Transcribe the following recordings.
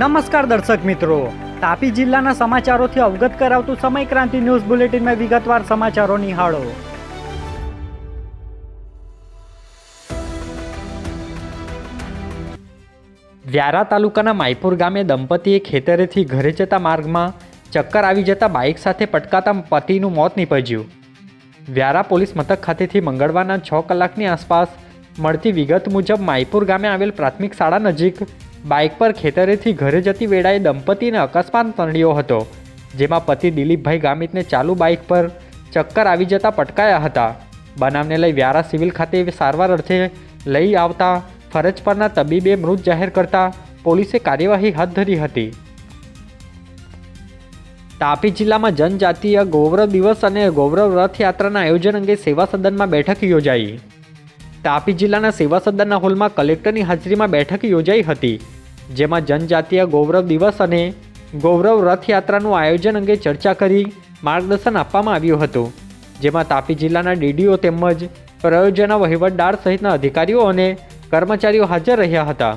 નમસ્કાર દર્શક મિત્રો, તાપી જિલ્લાના સમાચારોથી અવગત કરાવતું સમય ક્રાંતિ ન્યૂઝ બુલેટિનમાં વિગતવાર સમાચારો નિહાળો. વ્યારા તાલુકાના માયપુર ગામે દંપતીએ ખેતરેથી ઘરે જતા માર્ગમાં ચક્કર આવી જતા બાઇક સાથે પટકાતા પતિનું મોત નીપજ્યું. વ્યારા પોલીસ મથક ખાતેથી મંગળવારના 6 કલાકની આસપાસ મળતી વિગત મુજબ માયપુર ગામે આવેલ પ્રાથમિક શાળા નજીક બાઇક પર ખેતરેથી ઘરે જતી વેળાએ દંપતીને અકસ્માત નડ્યો હતો, જેમાં પતિ દિલીપભાઈ ગામિતને ચાલુ બાઇક પર ચક્કર આવી જતા પટકાયા હતા. બનાવને લઈ વ્યારા સિવિલ ખાતે સારવાર અર્થે લઈ આવતા ફરજ પરના તબીબે મૃત જાહેર કરતા પોલીસે કાર્યવાહી હાથ ધરી હતી. તાપી જિલ્લામાં જનજાતીય ગૌરવ દિવસ અને ગૌરવ રથયાત્રાના આયોજન અંગે સેવા સદનમાં બેઠક યોજાઈ. તાપી જિલ્લાના સેવા સદનના હોલમાં કલેક્ટરની હાજરીમાં બેઠક યોજાઈ હતી, જેમાં જનજાતીય ગૌરવ દિવસ અને ગૌરવ રથયાત્રાનું આયોજન અંગે ચર્ચા કરી માર્ગદર્શન આપવામાં આવ્યું હતું, જેમાં તાપી જિલ્લાના ડીડીઓ તેમજ પ્રયોજના વહીવટદાર સહિતના અધિકારીઓ અને કર્મચારીઓ હાજર રહ્યા હતા.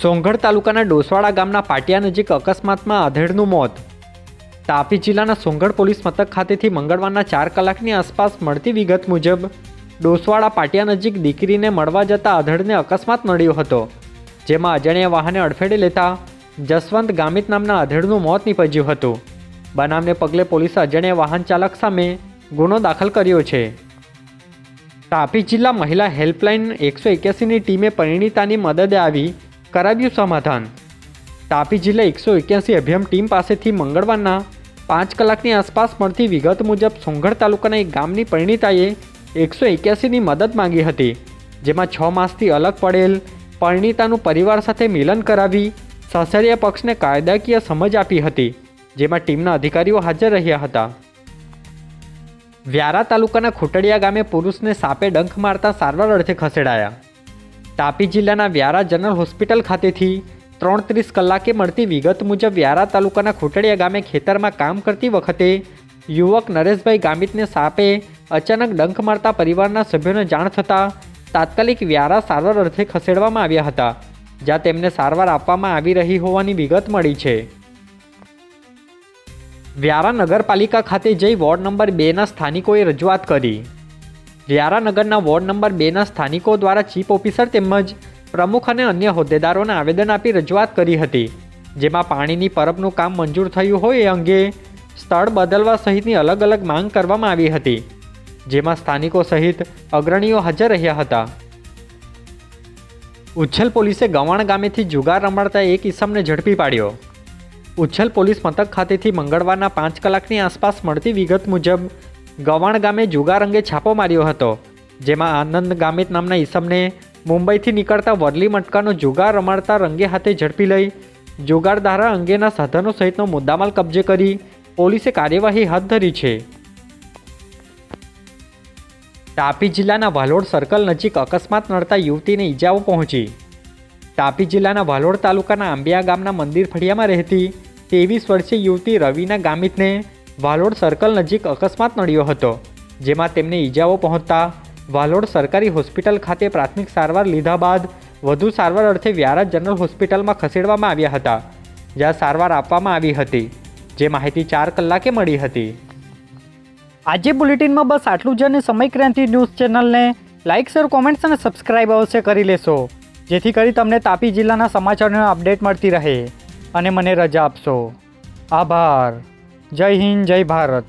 સોંગઢ તાલુકાના ડોસવાડા ગામના પાટિયા નજીક અકસ્માતમાં આધેડનું મોત. તાપી જિલ્લાના સોંગઢ પોલીસ મથક ખાતેથી મંગળવારના 4 કલાકની આસપાસ મળતી વિગત મુજબ ડોસવાડા પાટિયા નજીક દીકરીને મળવા જતા આધેડને અકસ્માત નડ્યો હતો, જેમાં અજાણ્યા વાહને અડફેટે લેતા જસવંત ગામિત નામના આધેડનું મોત નીપજ્યું હતું. બનાવને પગલે પોલીસે અજાણ્યા વાહન ચાલક સામે ગુનો દાખલ કર્યો છે. તાપી જિલ્લા મહિલા હેલ્પલાઇન 181ની ટીમે પરિણીતાની મદદે આવી કરાવ્યું સમાધાન. તાપી જિલ્લા 181 અભિયમ ટીમ પાસેથી મંગળવારના 5 કલાકની આસપાસ મળતી વિગત મુજબ સોંગઢ તાલુકાના એક ગામની પરિણીતાએ 181ની મદદ માંગી હતી, જેમાં 6 માસથી અલગ પડેલ પરિણીતાનું પરિવાર સાથે મિલન કરાવી સાસરિયા પક્ષને કાયદાકીય સમજ આપી હતી, જેમાં ટીમના અધિકારીઓ હાજર રહ્યા હતા. વ્યારા તાલુકાના ખોટડિયા ગામે પુરુષને સાપે ડંખ મારતા સારવાર અર્થે ખસેડાયા. તાપી જિલ્લાના વ્યારા જનરલ હોસ્પિટલ ખાતેથી 3:30 કલાકે મળતી વિગત મુજબ વ્યારા તાલુકાના ખોટડિયા ગામે ખેતરમાં કામ કરતી વખતે યુવક નરેશભાઈ ગામિતને સાપે અચાનક ડંખ મારતા પરિવારના સભ્યોને જાણ થતાં તાત્કાલિક વ્યારા સારવાર અર્થે ખસેડવામાં આવ્યા હતા, જ્યાં તેમને સારવાર આપવામાં આવી રહી હોવાની વિગત મળી છે. વ્યારા નગરપાલિકા ખાતે જઈ વોર્ડ નંબર 2ના સ્થાનિકોએ રજૂઆત કરી. વ્યારા નગરના વોર્ડ નંબર 2ના સ્થાનિકો દ્વારા ચીફ ઓફિસર તેમજ પ્રમુખ અને અન્ય હોદ્દેદારોને આવેદન આપી રજૂઆત કરી હતી, જેમાં પાણીની પરબનું કામ મંજૂર થયું હોય એ અંગે સ્થળ બદલવા સહિતની અલગ અલગ માંગ કરવામાં આવી હતી, જેમાં સ્થાનિકો સહિત અગ્રણીઓ હાજર રહ્યા હતા. ઉચ્છલ પોલીસે ગવાણ ગામેથી જુગાર રમાડતા એક ઈસમને ઝડપી પાડ્યો. ઉચ્છલ પોલીસ મથક ખાતેથી મંગળવારના 5 કલાકની આસપાસ મળતી વિગત મુજબ ગવાણ ગામે જુગાર અંગે છાપો માર્યો હતો, જેમાં આનંદ ગામિત નામના ઈસમને મુંબઈથી નીકળતા વરલી મટકાનો જુગાર રમાડતા રંગે હાથે ઝડપી લઈ જુગારધારા અંગેના સાધનો સહિતનો મુદ્દામાલ કબજે કરી પોલીસે કાર્યવાહી હાથ ધરી છે. તાપી જિલ્લાના વાલોડ સર્કલ નજીક અકસ્માત નડતા યુવતીને ઈજાઓ પહોંચી. તાપી જિલ્લાના વાલોડ તાલુકાના આંબિયા ગામના મંદિર ફળિયામાં રહેતી 23 વર્ષીય યુવતી રવિના ગામિતને વાલોડ સર્કલ નજીક અકસ્માત નડ્યો હતો, જેમાં તેમને ઈજાઓ પહોંચતા વાલોડ સરકારી હોસ્પિટલ ખાતે પ્રાથમિક સારવાર લીધા બાદ વધુ સારવાર અર્થે વ્યારા જનરલ હોસ્પિટલમાં ખસેડવામાં આવ્યા હતા, જ્યાં સારવાર આપવામાં આવી હતી, જે માહિતી 4 કલાકે મળી હતી. આજે બુલેટિનમાં બસ આટલું જ, અને સમય ક્રાંતિ ન્યૂઝ ચેનલને લાઇક, શેર, કોમેન્ટ્સ અને સબસ્ક્રાઇબ અવશ્ય કરી લેશો, જેથી કરી તમને તાપી જિલ્લાના સમાચારોની અપડેટ મળતી રહે અને મને રજા આપશો. આભાર. જય હિન્દ, જય ભારત.